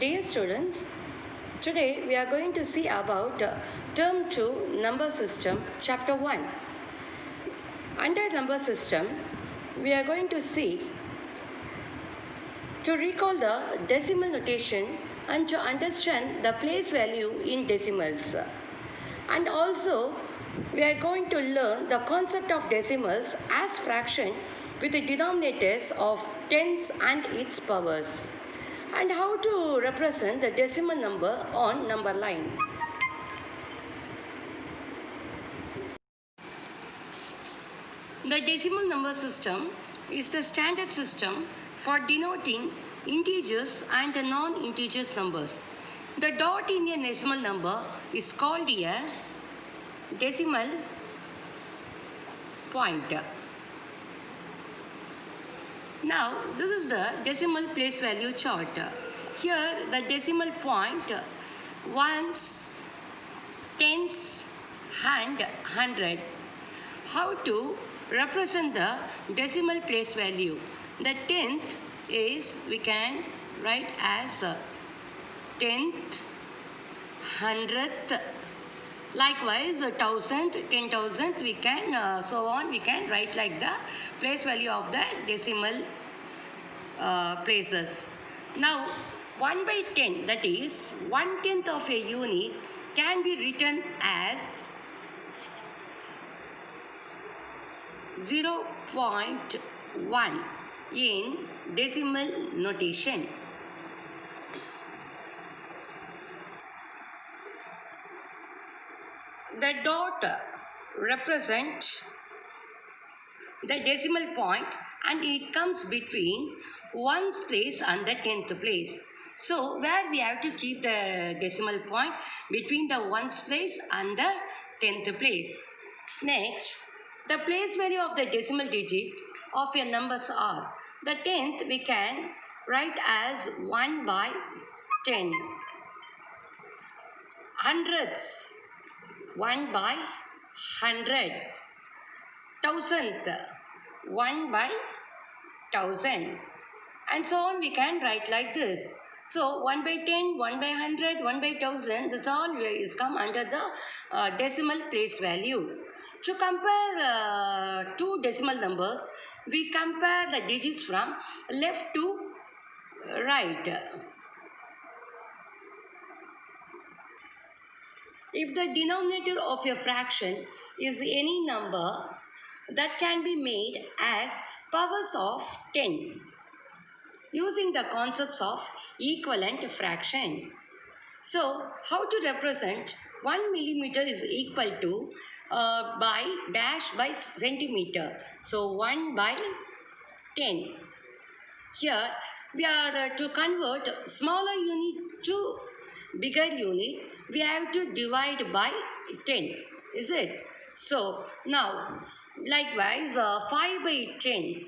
Dear students, today we are going to see about Term 2 Number System Chapter 1. Under Number System, we are going to see to recall the decimal notation and to understand the place value in decimals. And also, we are going to learn the concept of decimals as fraction with the denominators of tens and its powers, and how to represent the decimal number on number line. The decimal number system is the standard system for denoting integers and non-integers numbers. The dot in a decimal number is called a decimal point. Now, this is the decimal place value chart. Here, the decimal point, ones, tens, and hundred. How to represent the decimal place value? The tenth is, we can write as tenth, hundredth. Likewise, 1000, 10,000, we can, so on, we can write like the place value of the decimal places. Now, 1 by 10, that is 1/10 of a unit, can be written as 0.1 in decimal notation. The dot represents the decimal point and it comes between ones place and the tenth place. So, where we have to keep the decimal point between the ones place and the tenth place. Next, the place value of the decimal digit of your numbers are, the tenth we can write as 1 by 10. Hundredths, 1 by 100. Thousandth, 1 by 1000. And so on, we can write like this. So, 1 by 10, 1 by 100, 1 by 1000, this all is come under the decimal place value. To compare two decimal numbers, we compare the digits from left to right. If the denominator of a fraction is any number, that can be made as powers of 10 using the concepts of equivalent fraction. So, how to represent 1 millimeter is equal to by dash by centimeter. So, 1 by 10. Here, we are to convert smaller unit to bigger unit, we have to divide by 10. Is it? So, now, likewise, 5 by 10,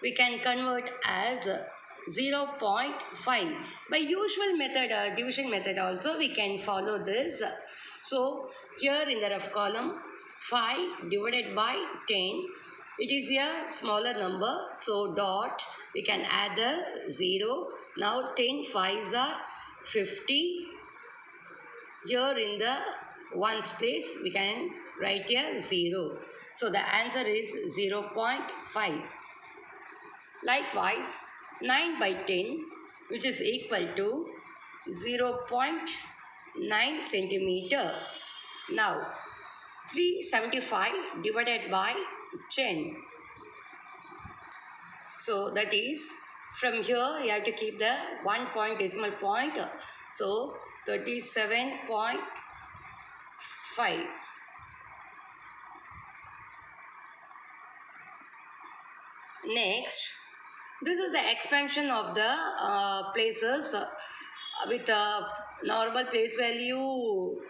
we can convert as 0.5. By usual method, division method also, we can follow this. So, here in the rough column, 5 divided by 10, it is a smaller number. So, dot, we can add the 0. Now, 10 5s are 50. Here in the ones place, we can write a 0. So, the answer is 0.5. Likewise, 9 by 10, which is equal to 0.9 centimeter. Now, 375 divided by 10. So, that is, from here, you have to keep the 1 point decimal point. So, 37.5. Next, this is the expansion of the places with a normal place value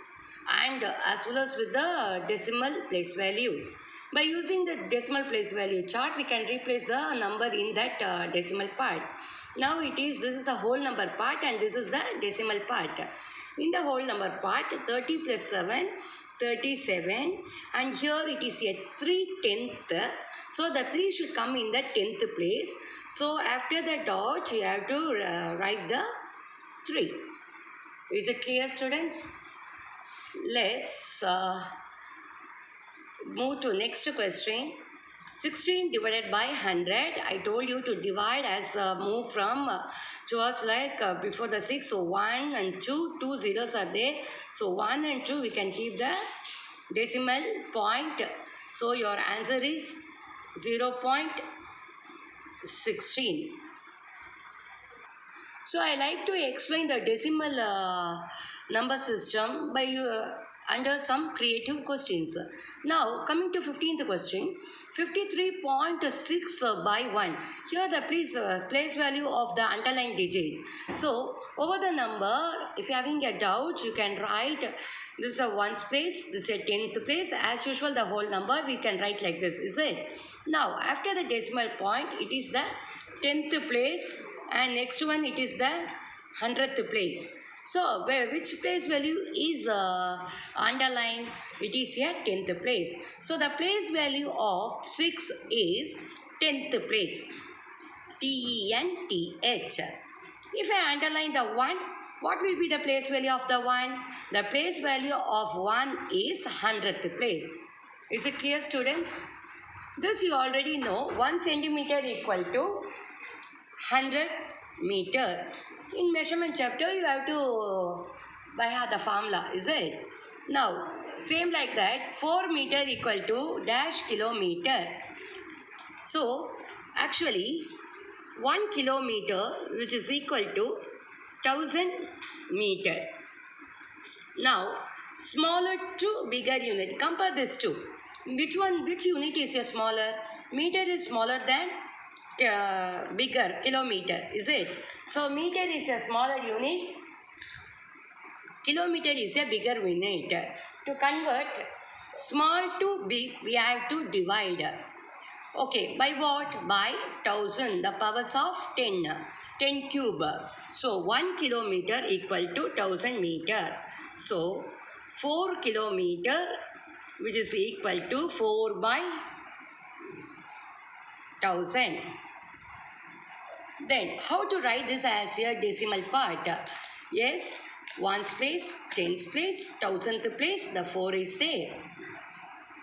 and as well as with the decimal place value. By using the decimal place value chart, we can replace the number in that decimal part. Now this is the whole number part and this is the decimal part. In the whole number part, 30 plus 7, 37, and here it is a 3/10. So the 3 should come in the 10th place. So after the dot, you have to write the 3. Is it clear, students? Let's move to next question. 16 divided by 100. I told you to divide as move from towards like before the 6. So 1 and 2, 2 zeros are there. So 1 and 2 we can keep the decimal point. So your answer is 0.16. So I like to explain the decimal number system by under some creative questions. Now coming to 15th question, 53.6 by 1. Here the place value of the underlined digit. So over the number, if you are having a doubt, you can write this is a ones place, this is a 10th place. As usual, the whole number we can write like this, is it? Now after the decimal point, it is the 10th place, and next one it is the 100th place. So which place value is underlined? It is a 10th place. So the place value of 6 is 10th place. T-E-N-T-H. If I underline the 1, what will be the place value of the 1? The place value of 1 is 100th place. Is it clear, students? This you already know. 1 centimeter equal to 100 meter. In measurement chapter, you have to by heart the formula, is it? Now, same like that, 4 meter equal to dash kilometer. So, actually, 1 kilometer which is equal to 1000 meter. Now, smaller to bigger unit. Compare these two. Which unit is a smaller? Meter is smaller than bigger, kilometer, is it? So meter is a smaller unit, kilometer is a bigger unit. To convert small to big, we have to divide. Okay, by what? By 1000, the powers of 10, 10 cube. So 1 kilometer equal to 1000 meter. So 4 kilometer which is equal to 4 by 1000. Then how to write this as a decimal part? Yes, ones place, tens place, thousandth place, the 4 is there.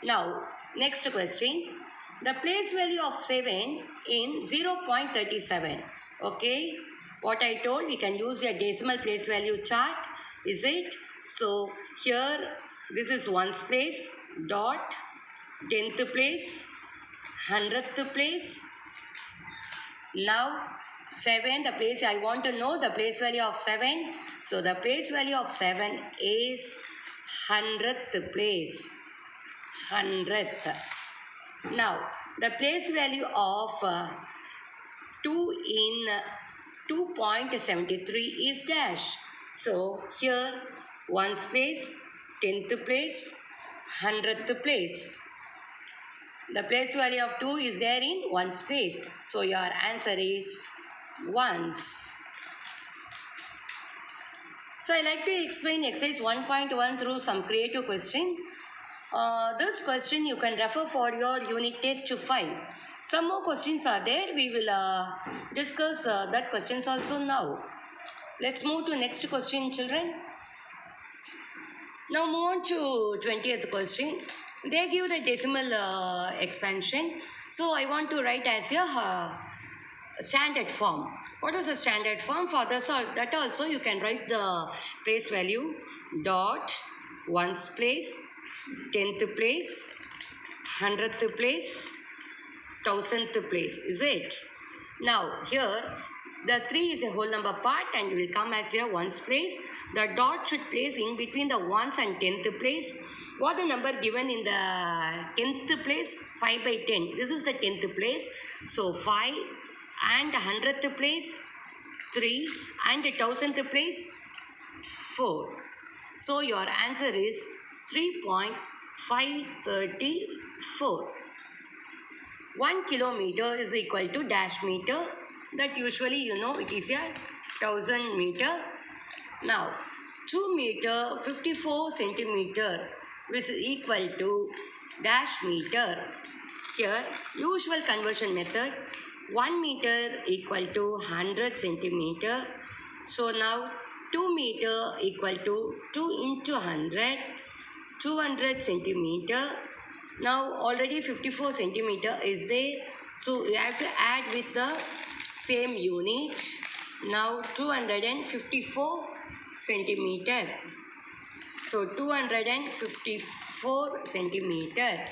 Now, next question. The place value of 7 in 0.37. Okay, what I told, we can use a decimal place value chart, is it? So, here, this is ones place, dot, 10th place, 100th place. Now, 7, the place, I want to know the place value of 7. So, the place value of 7 is 100th place. 100th. Now, the place value of 2 in 2.73 is dash. So, here, ones place, 10th place, 100th place. The place value of 2 is there in ones place. So, your answer is ones. So, I like to explain exercise 1.1 through some creative question. This question you can refer for your unit test 5. Some more questions are there. We will discuss that questions also now. Let's move to next question, children. Now move on to 20th question. They give the decimal expansion. So I want to write as a standard form. What is the standard form? For that also you can write the place value dot ones place, 10th place, 100th place, 1000th place, is it? Now here the 3 is a whole number part and will come as a ones place. The dot should place in between the ones and 10th place. What the number given in the 10th place? 5 by 10. This is the 10th place. So 5 and 100th place 3 and the 1000th place 4. So your answer is 3.534. 1 kilometer is equal to dash meter. That usually you know it is a 1000 meter. Now 2 meter 54 centimeter which is equal to dash meter. Here usual conversion method, 1 meter equal to 100 centimeter. So now 2 meter equal to 2 into 100, 200 centimeter. Now already 54 centimeter is there. So we have to add with the same unit. Now 254 centimeter. So 254 centimeter.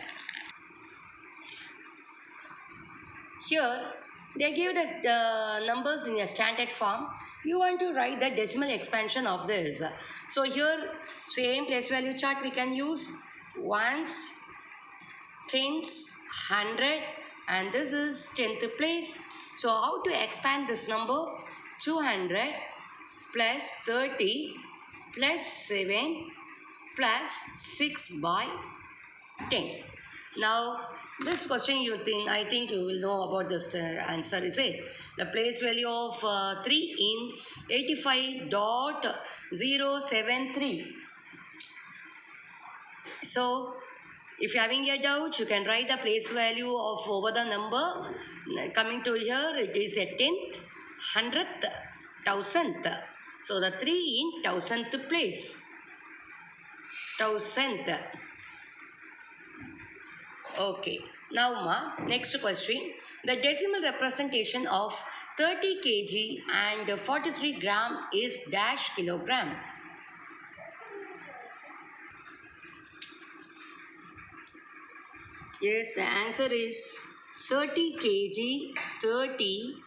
Here they give the numbers in a standard form. You want to write the decimal expansion of this. So here same place value chart we can use. Ones, tens, 100, and this is 10th place. So how to expand this number? 200 plus 30 plus 7 plus 6 by 10. Now, this question I think you will know about this answer, is it? The place value of 3 in 85.073. So, if you're having a doubt, you can write the place value of over the number. Coming to here, it is a 10th, 100th, 1000th. So, the 3 in 1000th place. 1000th. Okay. Now, next question. The decimal representation of 30 kg and 43 gram is dash kilogram. Yes, the answer is 30 kg, 30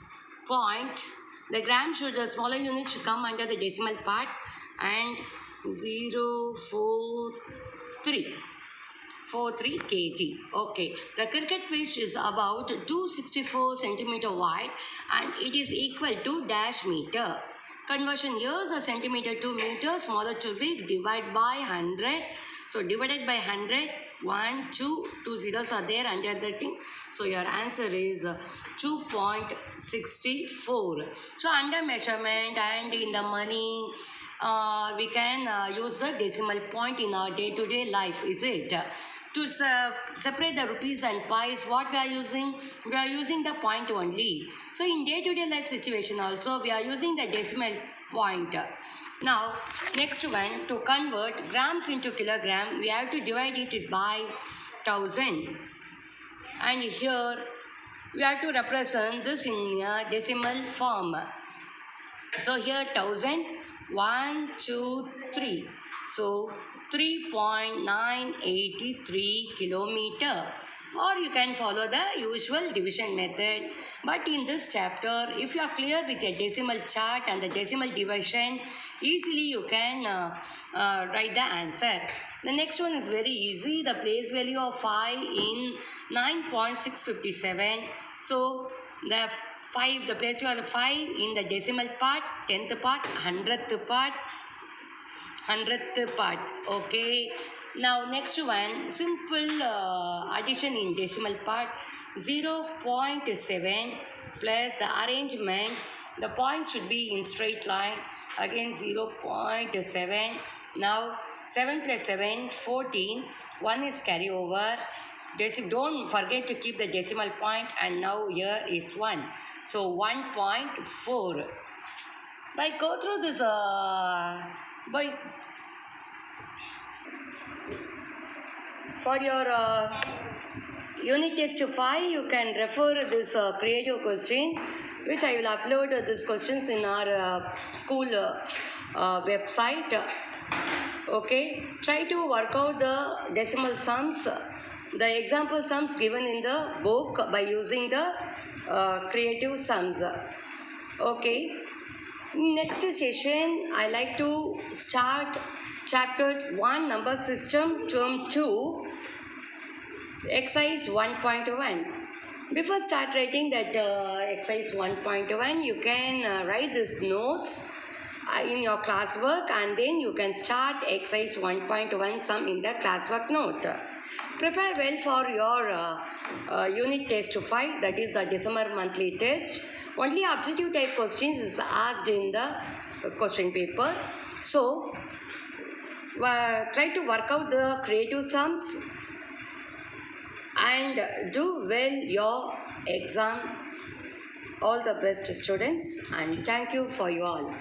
point. The gram should, the smaller unit should come under the decimal part, and 043. 43 kg. Okay. The cricket pitch is about 264 centimeter wide and it is equal to dash meter. Conversion here, the centimeter to meter, smaller to big, divide by 100. So divided by 100, 1, 2, 2 zeros are there under the thing. So your answer is 2.64. So under measurement and in the money, we can use the decimal point in our day-to-day life, is it? To separate the rupees and pies, what we are using? We are using the point only. So in day-to-day life situation also, we are using the decimal point. Now, next one, to convert grams into kilogram, we have to divide it by 1000. And here, we have to represent this in a decimal form. So here 1000, 1, 2, 3. So 3.983 kilometer. Or you can follow the usual division method. But in this chapter, if you are clear with your decimal chart and the decimal division, easily you can write the answer. The next one is very easy. The place value of 5 in 9.657. So the 5, the place value of 5 in the decimal part, 10th part, 100th part, 100th part. Okay. Now next one, simple addition in decimal part. 0.7 plus the arrangement. The points should be in straight line. Again 0.7. Now 7 plus 7, 14. 1 is carry over. Don't forget to keep the decimal point, and now here is 1. So 1.4. By go through this for your unit test 5, you can refer this creative question, which I will upload these questions in our school website. Okay, try to work out the decimal sums, the example sums given in the book by using the creative sums. Okay, next session I like to start chapter 1, number system, term 2, exercise 1.1. Before start writing that exercise 1.1, you can write these notes in your classwork, and then you can start exercise 1.1 sum in the classwork note. Prepare well for your unit test 5, that is the December monthly test. Only objective type questions is asked in the question paper. So try to work out the creative sums and do well your exam. All the best, students, and thank you for you all.